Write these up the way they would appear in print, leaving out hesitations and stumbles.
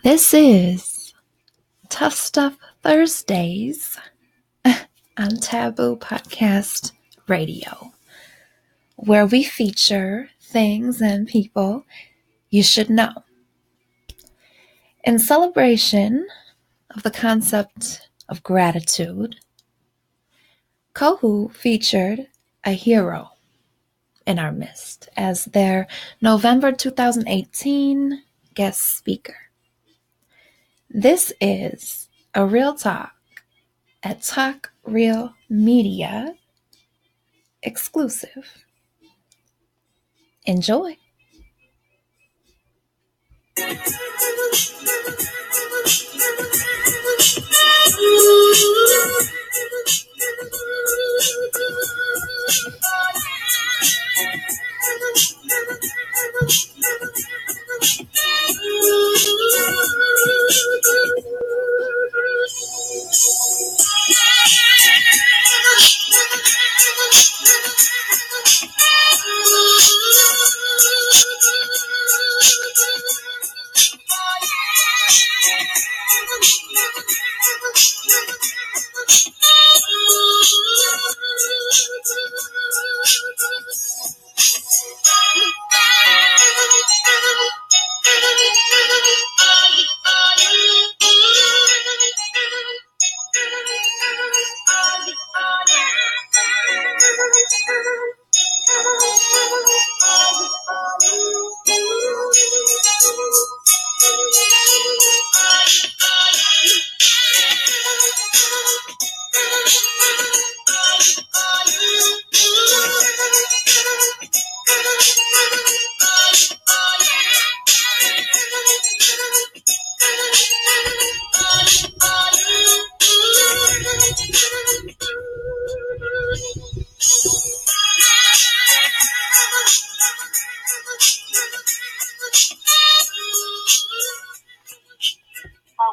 This is Tough Stuff Thursdays on Taboo Podcast Radio, where we feature things and people you should know. In celebration of the concept of gratitude, Kohu featured a hero in our midst as their November 2018 guest speaker. This is a real talk at Talk Real Media exclusive. Enjoy.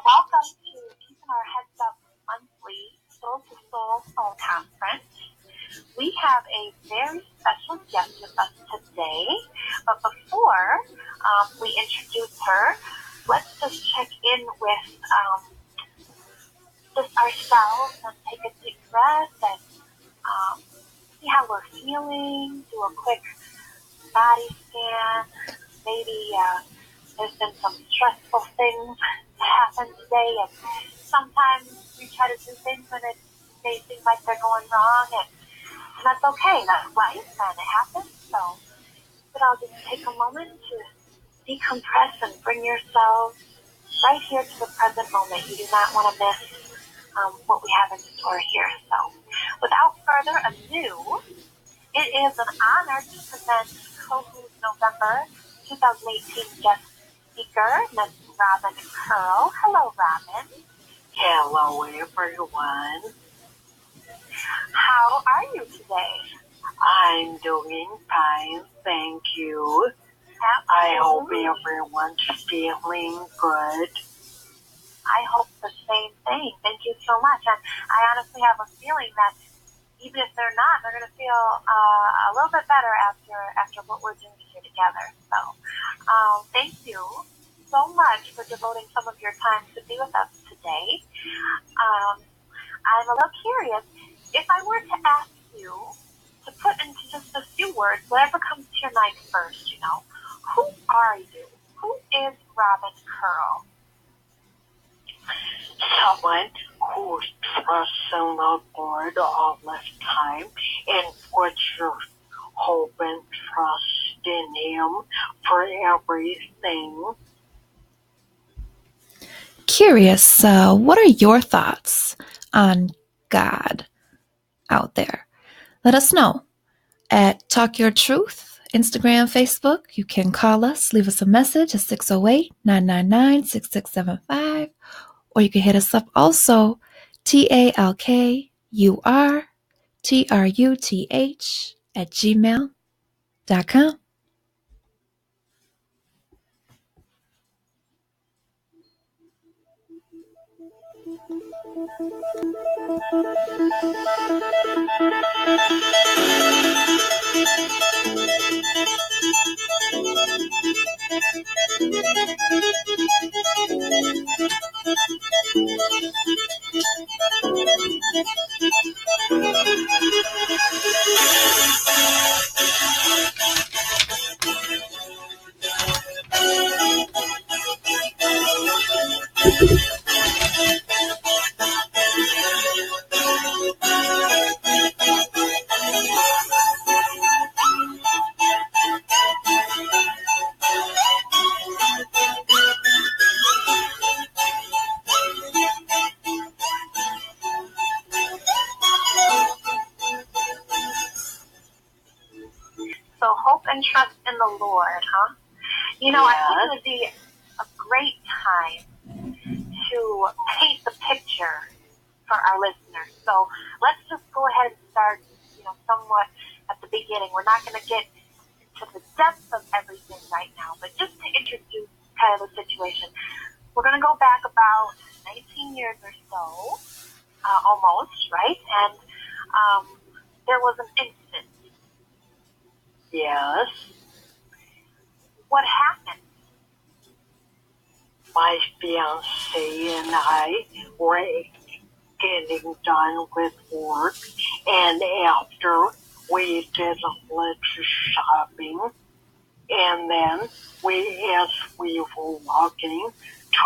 Welcome to Keeping Our Heads Up monthly Soul to Soul Soul Conference. We have a very special guest with us today, but before we introduce her, let's just check in with just ourselves and take a deep breath and see how we're feeling, do a quick body scan. Maybe there's been some stressful things happen today, and sometimes we try to do things when they seem like they're going wrong, and that's okay. That's life, and it happens. So, but I'll just take a moment to decompress and bring yourself right here to the present moment. You do not want to miss what we have in store here. So, without further ado, it is an honor to present Kohu's November 2018 guest speaker, Ms. Robin Kerl. Hello, Robin. Hello, everyone. How are you today? I'm doing fine, thank you. Absolutely. I hope everyone's feeling good. I hope the same thing. Thank you so much. And I honestly have a feeling that even if they're not, they're going to feel a little bit better after what we're doing here together. So thank you so much for devoting some of your time to be with us today. I'm a little curious. If I were to ask you to put into just a few words, whatever comes to your mind first, who are you? Who is Robin Kerl? Someone who trusts in the Lord all the time and puts your hope and trust in Him for everything. Curious, what are your thoughts on God out there? Let us know at Talk Your Truth, Instagram, Facebook. You can call us, leave us a message at 608-999-6675, or you can hit us up also, talkurtruth@gmail.com. So hope and trust in the Lord, huh? You know, I think it would be a great time to paint the picture for our listeners. So let's just go ahead and start, somewhat at the beginning. We're not going to get to the depths of everything right now, but just to introduce kind of the situation, we're going to go back about 19 years or so, almost, right? And there was an incident. Yes. What happened? My fiance and I were getting done with work, and after we did a little shopping, and then as we were walking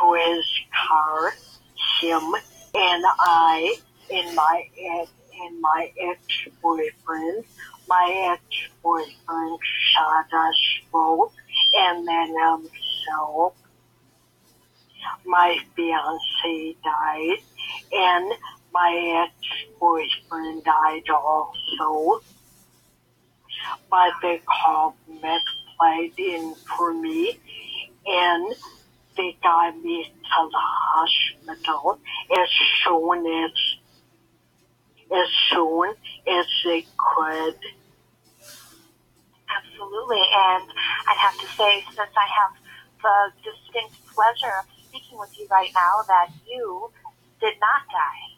to his car, him and I and my ex-boyfriend shot us both, and then himself. My fiance died, and my ex-boyfriend died also. But they called med-flight in for me, and they got me to the hospital as soon as they could. Absolutely, and I'd have to say, since I have the distinct pleasure of speaking with you right now, that you did not die.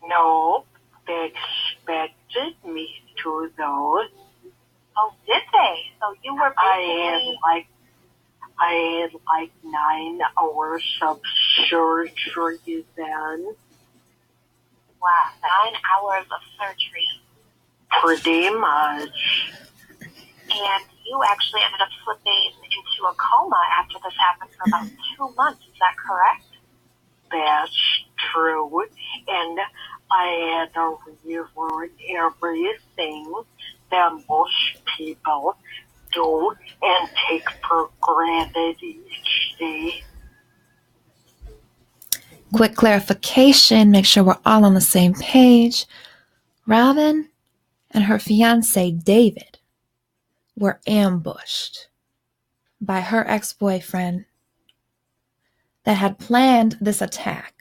No, they expected me to, though. Oh, did they? So you were basically... I had like 9 hours of surgery then. Wow, 9 hours of surgery. Pretty much. And you actually ended up slipping into a coma after this happened for about 2 months. Is that correct? That's true. And I had to relearn everything that most people do and take for granted each day. Quick clarification, make sure we're all on the same page. Robin and her fiance, David, were ambushed by her ex-boyfriend that had planned this attack.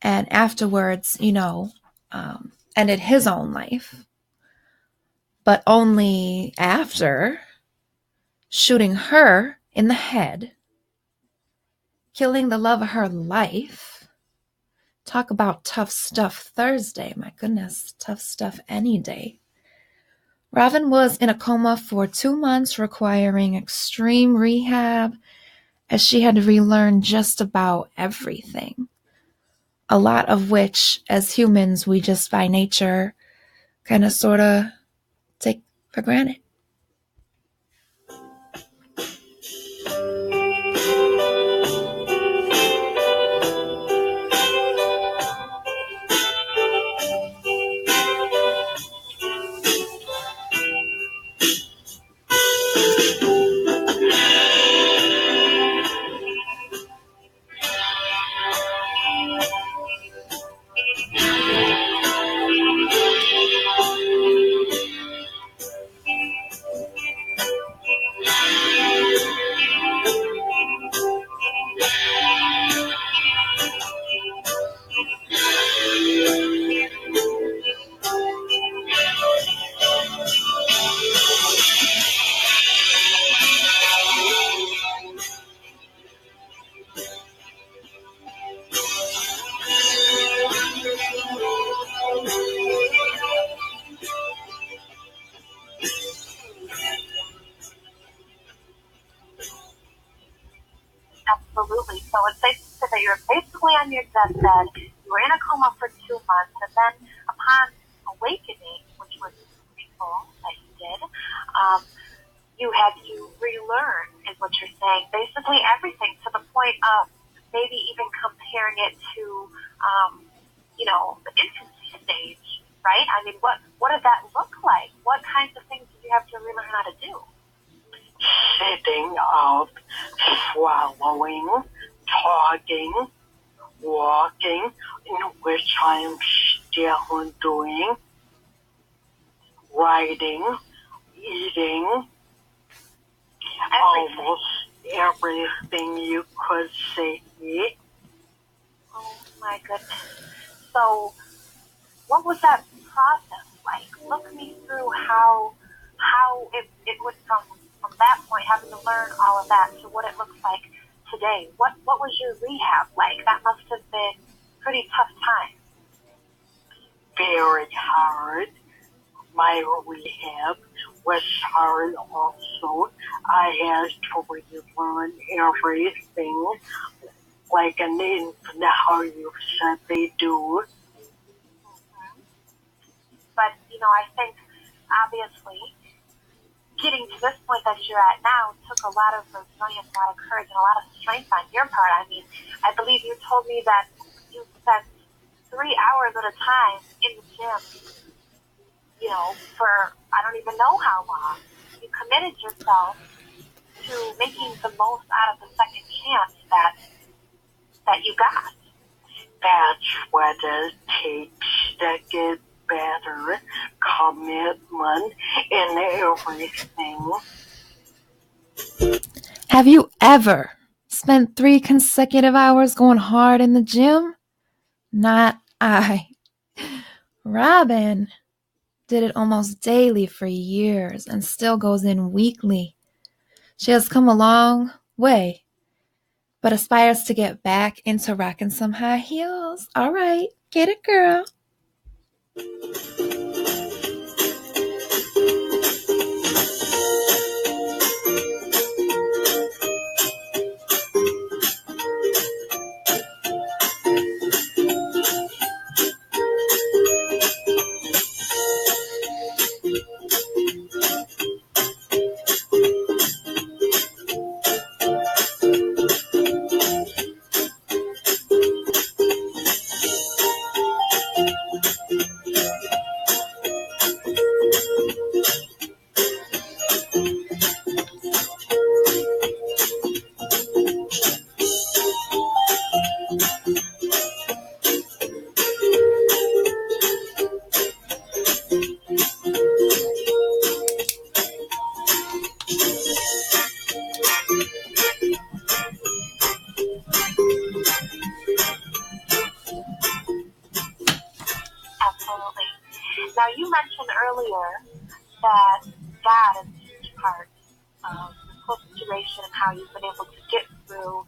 And afterwards, ended his own life. But only after shooting her in the head, killing the love of her life. Talk about tough stuff Thursday. My goodness, tough stuff any day. Robin was in a coma for 2 months, requiring extreme rehab, as she had to relearn just about everything. A lot of which, as humans, we just by nature kind of sort of take for granted. Absolutely. So it's safe to say that you're basically on your deathbed. You were in a coma for 2 months, and then upon awakening, which was grateful that you did, you had to relearn, is what you're saying. Basically everything, to the point of maybe even comparing it to, the infancy stage, right? I mean, what did that look like? What kinds of things did you have to relearn how to do? Sitting up, swallowing, talking, walking, in which I am still doing, writing, eating, almost everything you could say. Oh my goodness. So what was that process like? Look me through how it went from that point, having to learn all of that, to what it looks like today. What was your rehab like? That must have been pretty tough time. Very hard. My rehab was hard also. I had to relearn everything like an infant, how you said they do. But, I think obviously getting to this point that you're at now took a lot of resilience, a lot of courage, and a lot of strength on your part. I mean, I believe you told me that you spent 3 hours at a time in the gym, for I don't even know how long. You committed yourself to making the most out of the second chance that you got. That's what it takes to get better. Commitment in everything. Have you ever spent 3 consecutive hours going hard in the gym? Not I. Robin did it almost daily for years and still goes in weekly. She has come a long way, but aspires to get back into rocking some high heels. All right, get it, girl. Absolutely. Now, you mentioned earlier that God is a huge part of this whole situation and how you've been able to get through.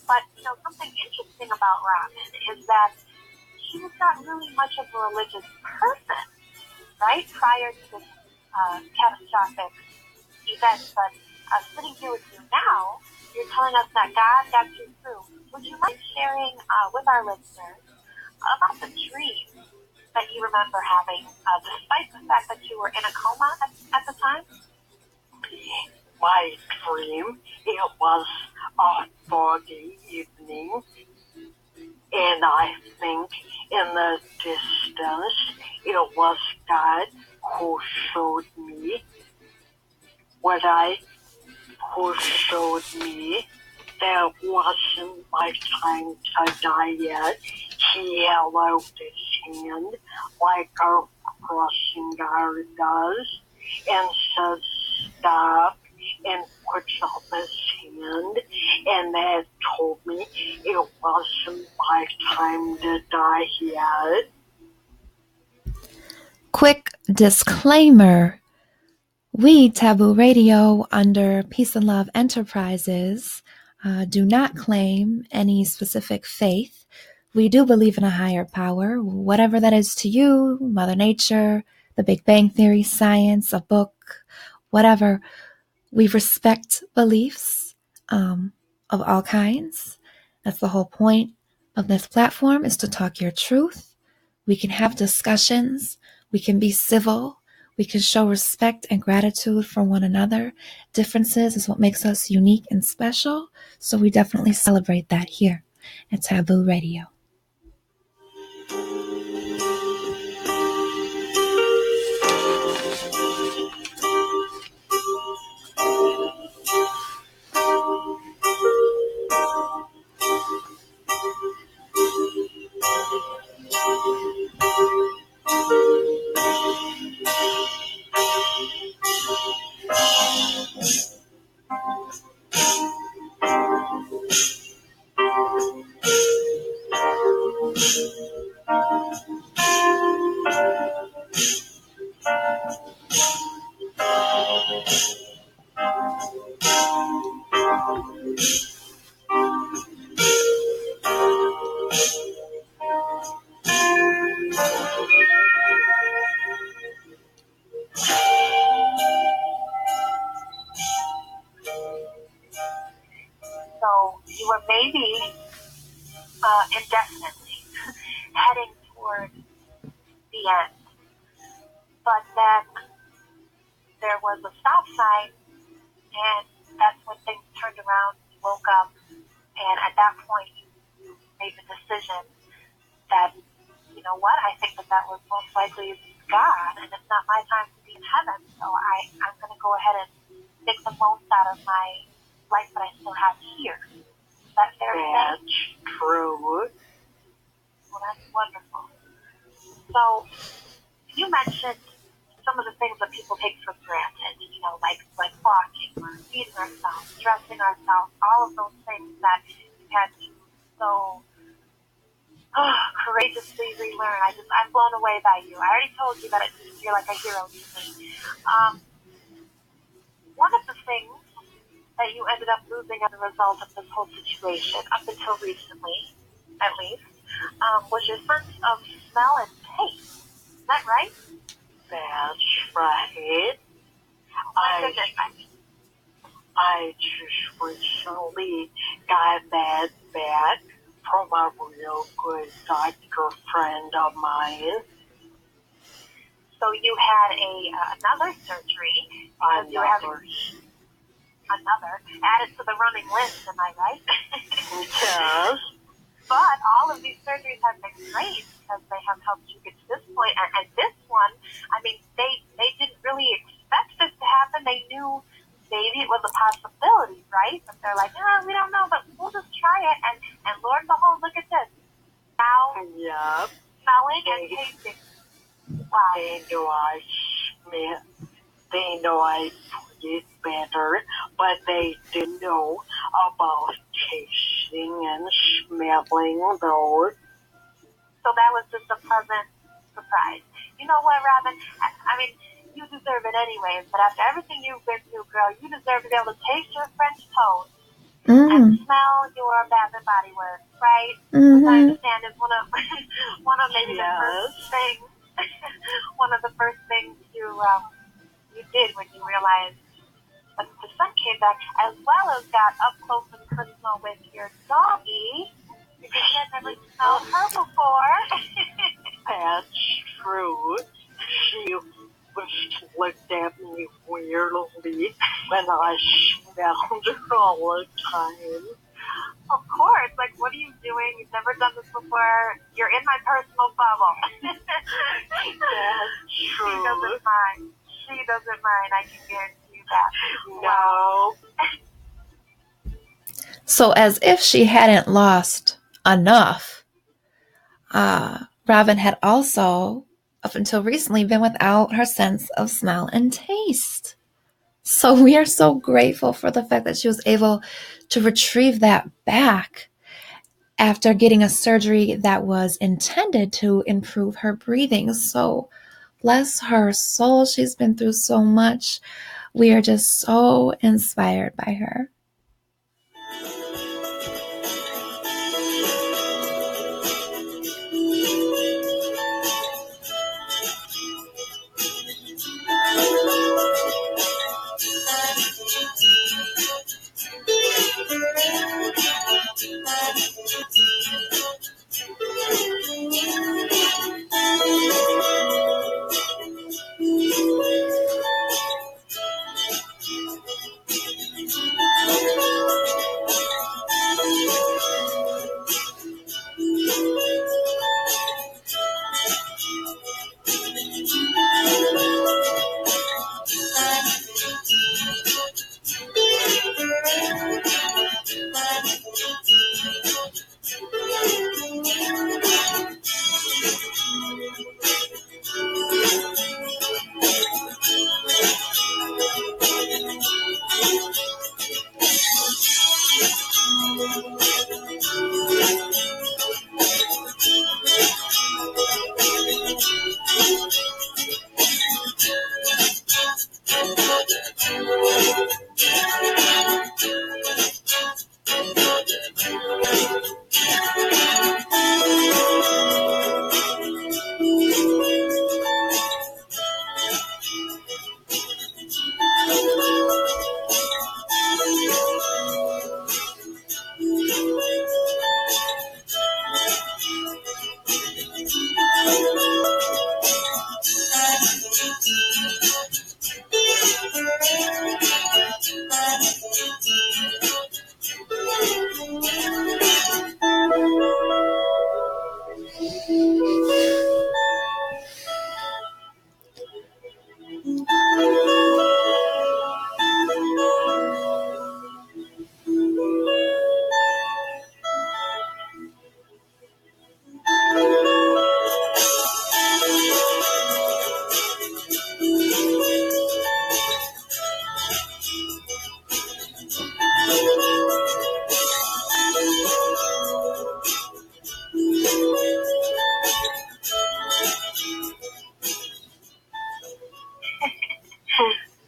But, something interesting about Robin is that she was not really much of a religious person, right? Prior to this catastrophic event. But sitting here with you now, you're telling us that God got you through. Would you mind sharing with our listeners about the dream that you remember having, despite the fact that you were in a coma at the time? My dream, it was a foggy evening, and I think in the distance it was God who showed me who showed me that wasn't my time to die yet. He held out his hand like a crossing guard does and said stop and puts up his hand, and that told me it wasn't my time to die yet. Quick disclaimer. We, Taboo Radio, under Peace and Love Enterprises, do not claim any specific faith. We do believe in a higher power, whatever that is to you, Mother Nature, the Big Bang Theory, science, a book, whatever. We respect beliefs. of all kinds. That's the whole point of this platform, is to talk your truth. We can have discussions. We can be civil. We can show respect and gratitude for one another. Differences is what makes us unique and special. So we definitely celebrate that here at Taboo Radio. So you were maybe indefinitely heading toward the end. But then there was a stop sign, and that's when things turned around. You woke up, and at that point, you made the decision that, you know what, I think that was most likely God, and it's not my time to be in heaven, so I'm going to go ahead and make the most out of my life that I still have here. Is that fair to say? That's true. Well, that's wonderful. So, you mentioned some of the things that people take for granted, you know, like walking or feeding ourselves, dressing ourselves, all of those things that you had to so courageously relearn. I'm blown away by you. I already told you that you're like a hero to me. One of the things that you ended up losing as a result of this whole situation, up until recently, at least, was your sense of smell and taste. Is that right? That's right. I just recently got that back from a real good doctor friend of mine. So you had another surgery. Another. Added to the running list, am I right? Yes. But all of these surgeries have been great because they have helped you get to this point. And this one, I mean, they didn't really expect this to happen. They knew maybe it was a possibility, right? But they're like, we don't know, but we'll just try it. And Lord behold, look at this. Now, yep. Smelling and tasting. Wow. They know I breathe better, but they didn't know about tasting and smelling those. So that was just a pleasant surprise. You know what, Robin? I mean, you deserve it anyways, but after everything you've been through, girl, you deserve to be able to taste your French toast and smell your Bath and Body Works, right? Which I understand is one of maybe the first things, one of the first things you did when you realized that the sun came back, as well as got up close and personal with your doggy, because you had never smelled her before. That's true. She just looked at me weirdly when I smelled her all the time. Of course, like, what are you doing? You've never done this before. You're in my personal bubble. That's true. She doesn't mind. I can guarantee you that. No. So as if she hadn't lost enough, Robin had also, up until recently, been without her sense of smell and taste. So we are so grateful for the fact that she was able to retrieve that back after getting a surgery that was intended to improve her breathing. So bless her soul. She's been through so much. We are just so inspired by her.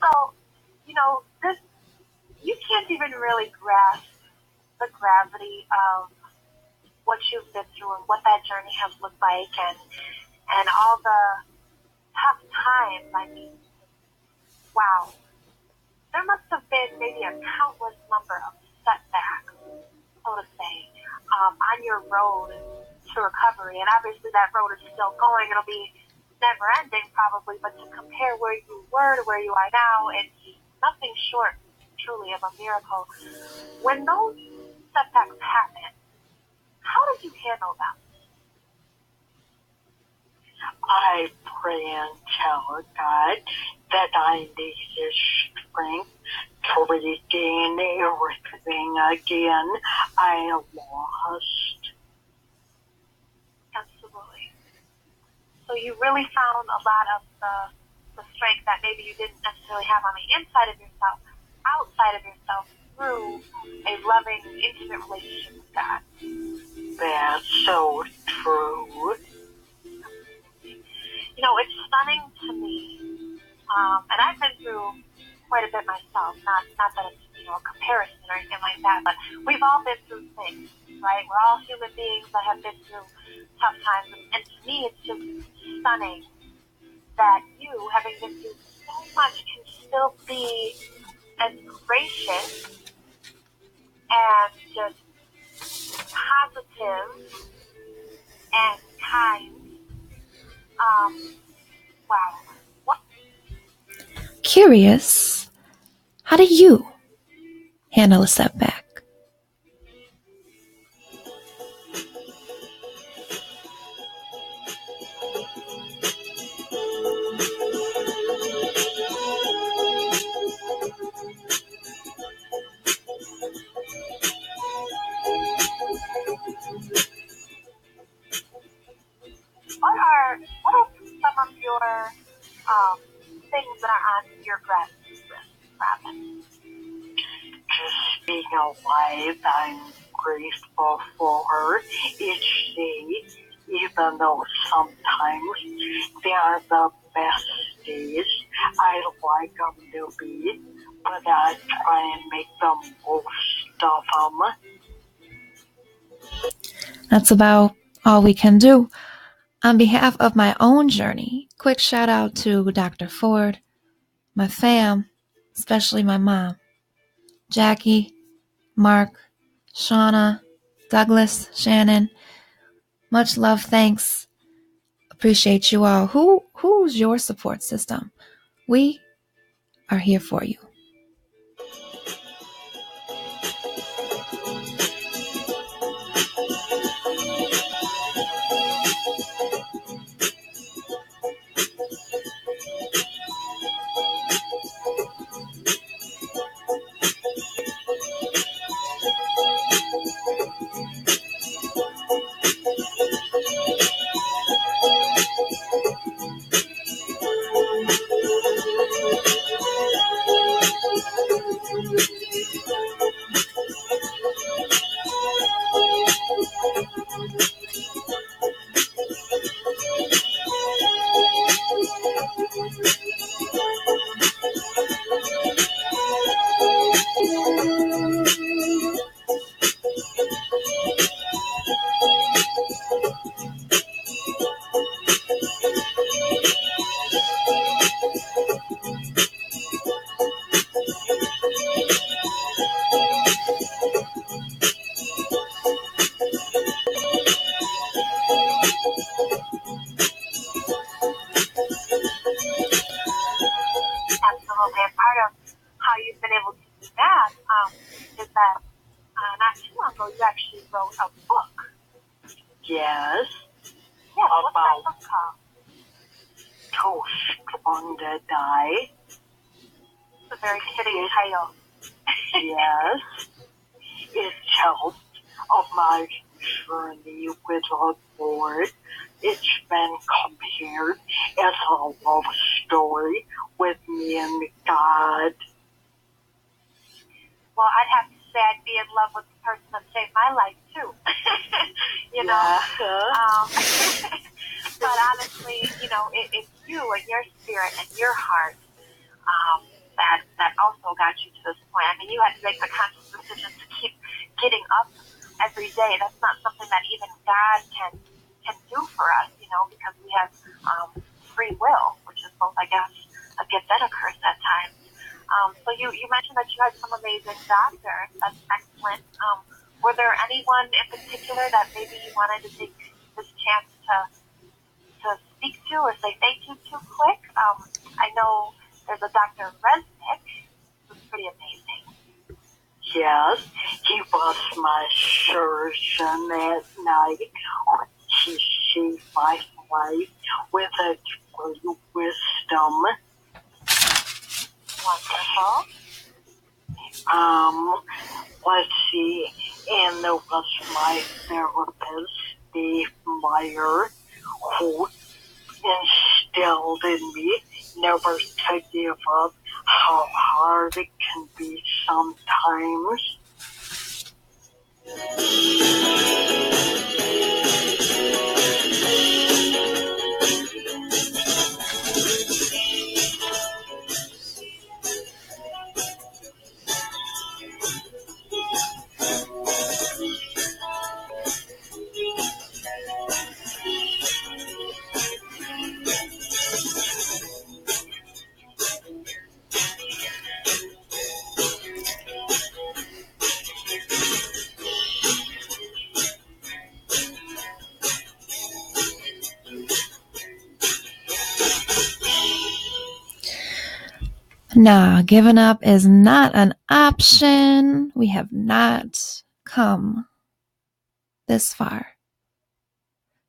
So, this, you can't even really grasp the gravity of what you've been through and what that journey has looked like, and all the tough times. I mean, wow. There must have been maybe a countless number of setbacks, so to say, on your road to recovery. And obviously that road is still going. It'll be never ending probably, but to compare where you were to where you are now, it's nothing short truly of a miracle. When those setbacks happen, how did you handle them? I pray and tell God that I needed strength to regain everything again I lost. Absolutely. So you really found a lot of the strength that maybe you didn't necessarily have on the inside of yourself, outside of yourself, through a loving, intimate relationship with God. That's so true. It's stunning to me, and I've been through quite a bit myself. Not that it's a comparison or anything like that, but we've all been through things, right? We're all human beings that have been through tough times, and to me, it's just stunning that you, having been through so much, can still be as gracious and just positive and kind. Wow. What? Curious, how do you handle a setback? What are some of your things that are on your gratitude list, Robin? Just being alive, I'm grateful for each day, even though sometimes they are the best days. I like them to be, but I try and make the most of them. That's about all we can do. On behalf of my own journey, quick shout out to Dr. Ford, my fam, especially my mom, Jackie, Mark, Shauna, Douglas, Shannon. Much love, thanks. Appreciate you all. Who's your support system? We are here for you. Absolutely. And part of how you've been able to do that is that not too long ago you actually wrote a book. Yes. Yeah, what's that About book called? Too Strong to Die. It's a very fitting title. Yes. It tells of my journey with the Lord. It's been compared as a love story with me and God. Well, I'd have to say I'd be in love with the person that saved my life, too. you know? But honestly, it's you and your spirit and your heart that also got you to this point. I mean, you had to make the conscious decision to keep getting up every day. That's not something that even God can do for us, because we have free will, which is both, I guess, a gift and a curse at times. So you mentioned that you had some amazing doctors. That's excellent. Were there anyone in particular that maybe you wanted to take this chance to speak to or say thank you to quick? I know there's a Dr. Resnick, who's pretty amazing. Yes, he was my surgeon at night. He saved my life with a great wisdom. Wonderful. Let's see, and there was my therapist, Dave Meyer, who instilled in me never to give up, how hard it can be sometimes. Nah, giving up is not an option. We have not come this far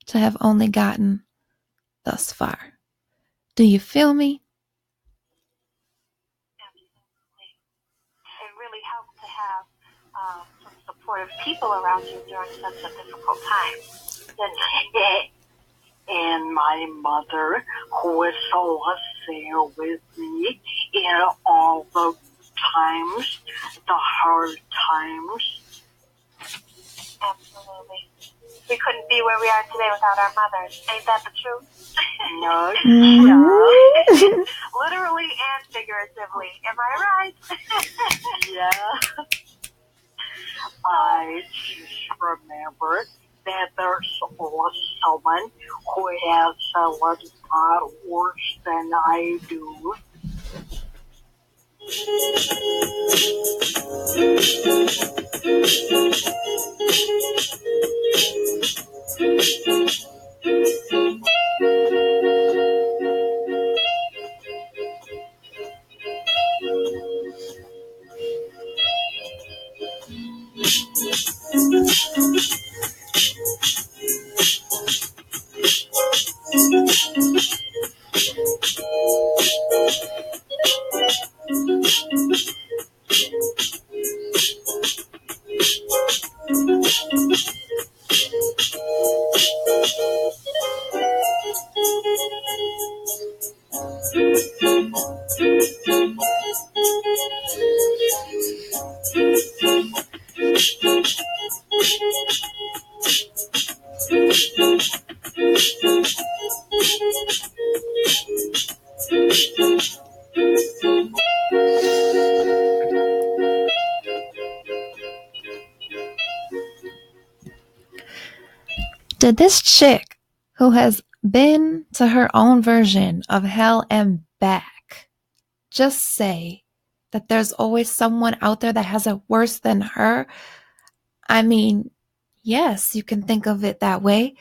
to have only gotten thus far. Do you feel me? Absolutely. It really helps to have some supportive people around you during such a difficult time. And my mother, who was always there with me in all the times, the hard times. Absolutely. We couldn't be where we are today without our mothers. Ain't that the truth? No. Literally and figuratively. Am I right? Yeah. I just remember that there's always someone who has a lot worse than I do. Did this chick who has been to her own version of hell and back just say that there's always someone out there that has it worse than her? I mean, yes, you can think of it that way,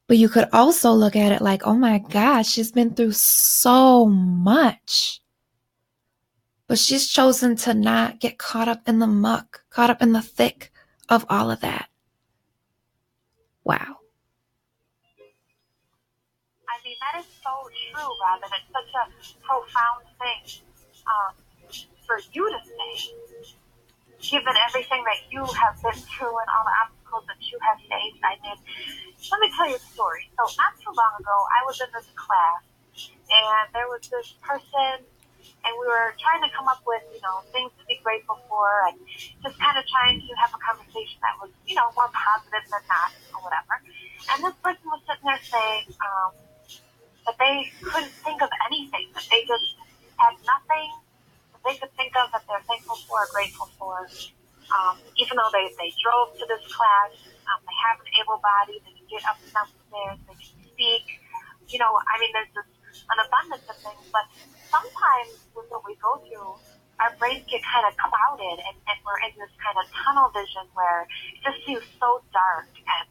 but you could also look at it like, oh my God, she's been through so much. But she's chosen to not get caught up in the muck, caught up in the thick of all of that. Wow. I mean, that is so true, Robin. It's such a profound thing for you to say, given everything that you have been through and all the obstacles that you have faced. I mean, let me tell you a story. So not too long ago, I was in this class, and there was this person, and we were trying to come up with, things to be grateful for, and just kind of trying to have a conversation that was, more positive than not, or whatever. And this person was sitting there saying that they couldn't think of anything, that they just had nothing that they could think of that they're thankful for or grateful for. Even though they drove to this class, they have an able body, they can get up and down the stairs, they can speak. There's just an abundance of things, but sometimes with what we go through, our brains get kind of clouded, and we're in this kind of tunnel vision where it just feels so dark, and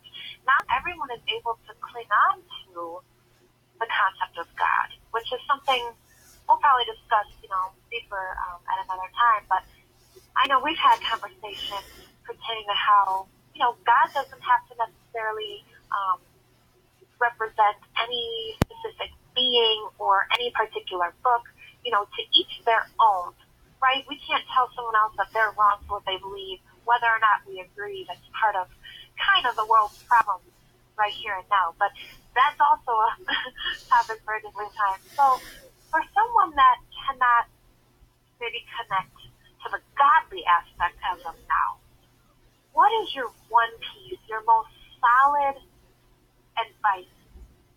not everyone is able to cling on to the concept of God, which is something we'll probably discuss, deeper at another time. But I know we've had conversations pertaining to how, God doesn't have to necessarily represent any specific being or any particular book, to each their own, right? We can't tell someone else that they're wrong for what they believe, whether or not we agree. That's part of kind of the world's problem right here and now. But that's also a topic for a different time. So for someone that cannot maybe connect to the godly aspect as of now, what is your one piece, your most solid advice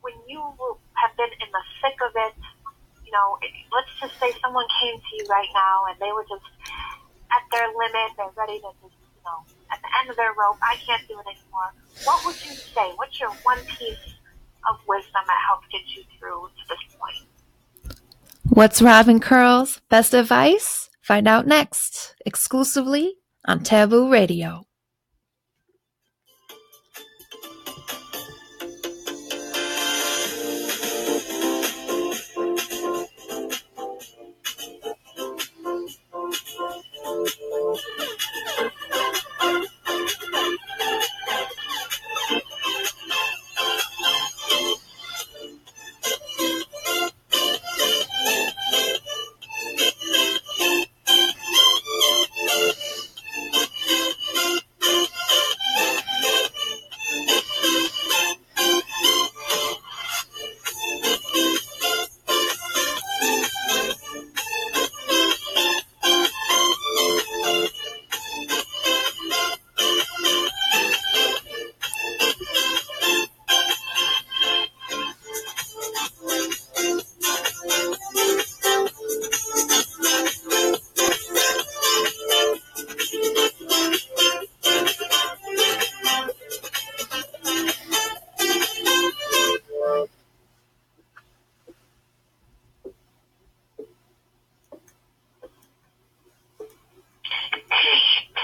when you have been in the thick of it? Let's just say someone came to you right now and they were just at their limit, they're ready to just, at the end of their rope, I can't do it anymore. What would you say? What's your one piece of wisdom that helped get you through to this point? What's Robin Kerl's best advice? Find out next, exclusively on Taboo Radio.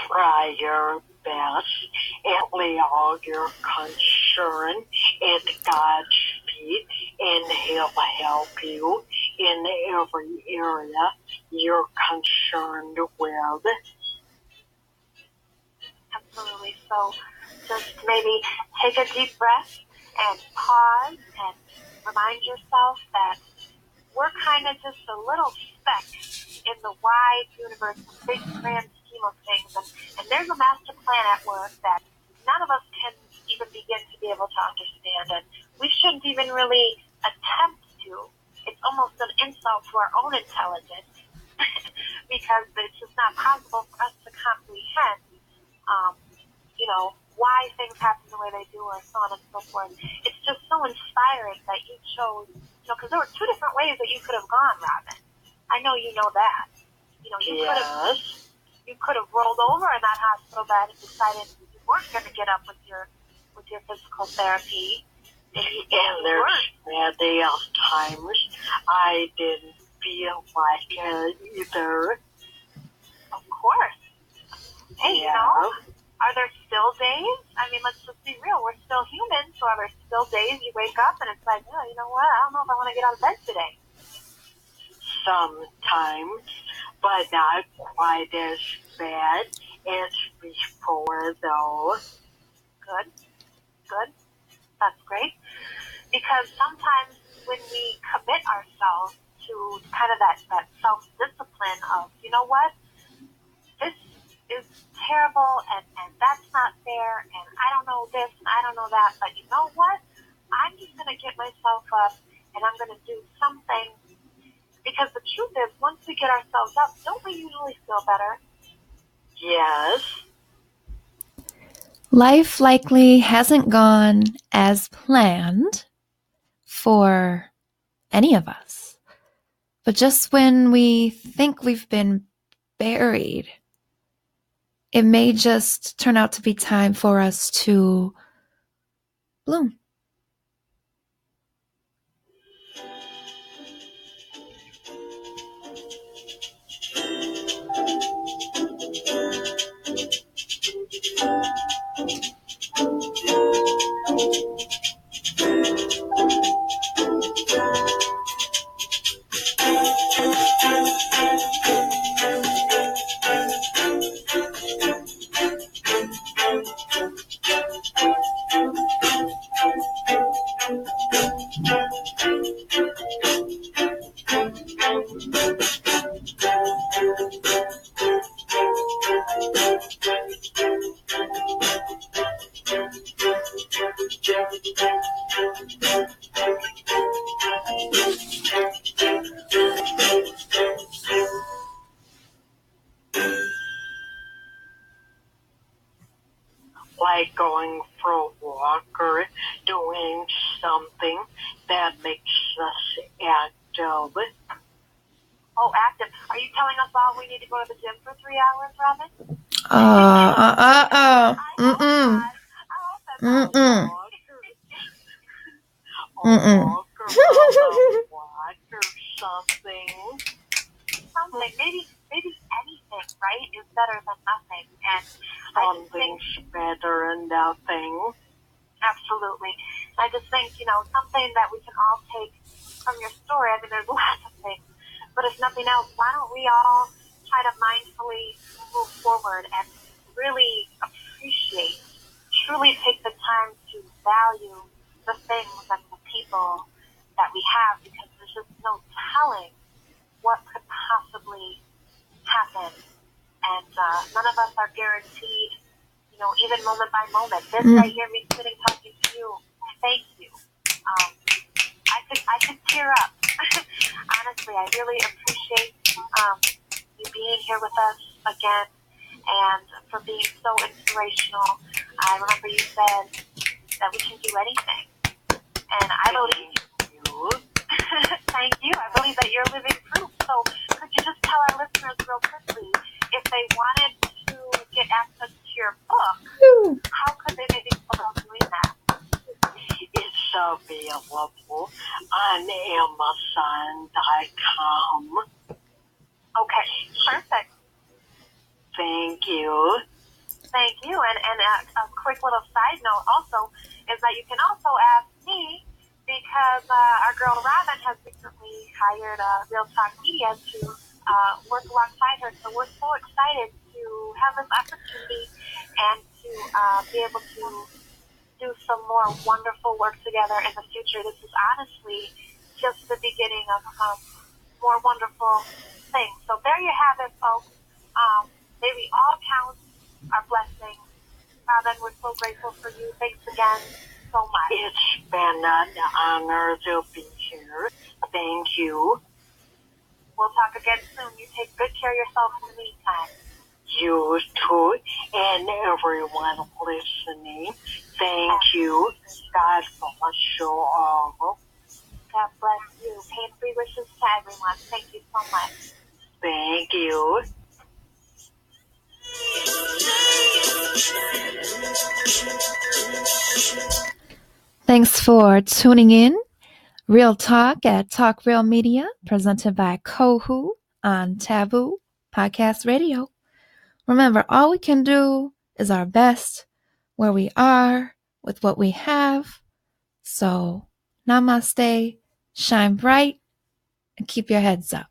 Try your best and lay all your concern at God's feet, and He'll help you in every area you're concerned with. So just maybe take a deep breath and pause and remind yourself that we're kind of just a little speck in the wide universe, the big grand scheme of things. And there's a master plan at work that none of us can even begin to be able to understand. And we shouldn't even really attempt to. It's almost an insult to our own intelligence because it's just not possible for us to comprehend, why things happen the way they do or so on and so forth. It's just so inspiring that you chose, because there were two different ways that you could have gone, Robin. I know you know that. You could have rolled over in that hospital bed and decided you weren't going to get up with your physical therapy. And there's many times I didn't feel like it either. Of course. Hey, are there still days? I mean, let's just be real. We're still human, so are there still days you wake up and it's like, oh, you know what? I don't know if I want to get out of bed today. Sometimes, but not quite as bad as before, though. Good. That's great. Because sometimes when we commit ourselves to kind of that self-discipline of, you know what? This is terrible and that's not fair and I don't know this and I don't know that, but you know what? I'm just going to get myself up and I'm going to do something, because the truth is, once we get ourselves up, don't we usually feel better? Yes. Life likely hasn't gone as planned for any of us. But just when we think we've been buried, it may just turn out to be time for us to bloom. Like going for a walk or doing something that makes us active. Oh, active. Are you telling us all we need to go to the gym for 3 hours, Robin? Walk or something. Maybe anything, right, is better than nothing. And something's better than nothing. Absolutely. I just think, something that we can all take from your story. I mean, there's lots of things, but if nothing else, why don't we all try to mindfully move forward and really appreciate, truly take the time to value the things and the people that we have, because there's just no telling what could possibly happen. And none of us are guaranteed, even moment by moment. This right here, me sitting talking to you, thank you. I could tear up. Honestly, I really appreciate you being here with us again and for being so inspirational. I remember you said that we can do anything. And I believe you. Thank you. I believe that you're living proof. So could you just tell our listeners real quickly, if they wanted to get access to your book, how could they maybe go about doing that? It's available on Amazon.com. Okay, perfect. Thank you. Thank you. And a quick little side note also is that you can also ask me, because our girl Robin has recently hired Real Talk Media to work alongside her. So we're so excited to have this opportunity and to be able to do some more wonderful work together in the future. This is honestly just the beginning of more wonderful things. So there you have it, folks. May we all count our blessings. Then we're so grateful for you. Thanks again so much. It's been an honor to be here. Thank you. We'll talk again soon. You take good care of yourself in the meantime. You too, and everyone listening. Thank you. God bless you all. God bless you. Pain-free wishes to everyone. Thank you so much. Thank you. Thanks for tuning in. Real Talk at Talk Real Media, presented by Kohu on Taboo Podcast Radio. Remember, all we can do is our best where we are with what we have. So, namaste, shine bright, and keep your heads up.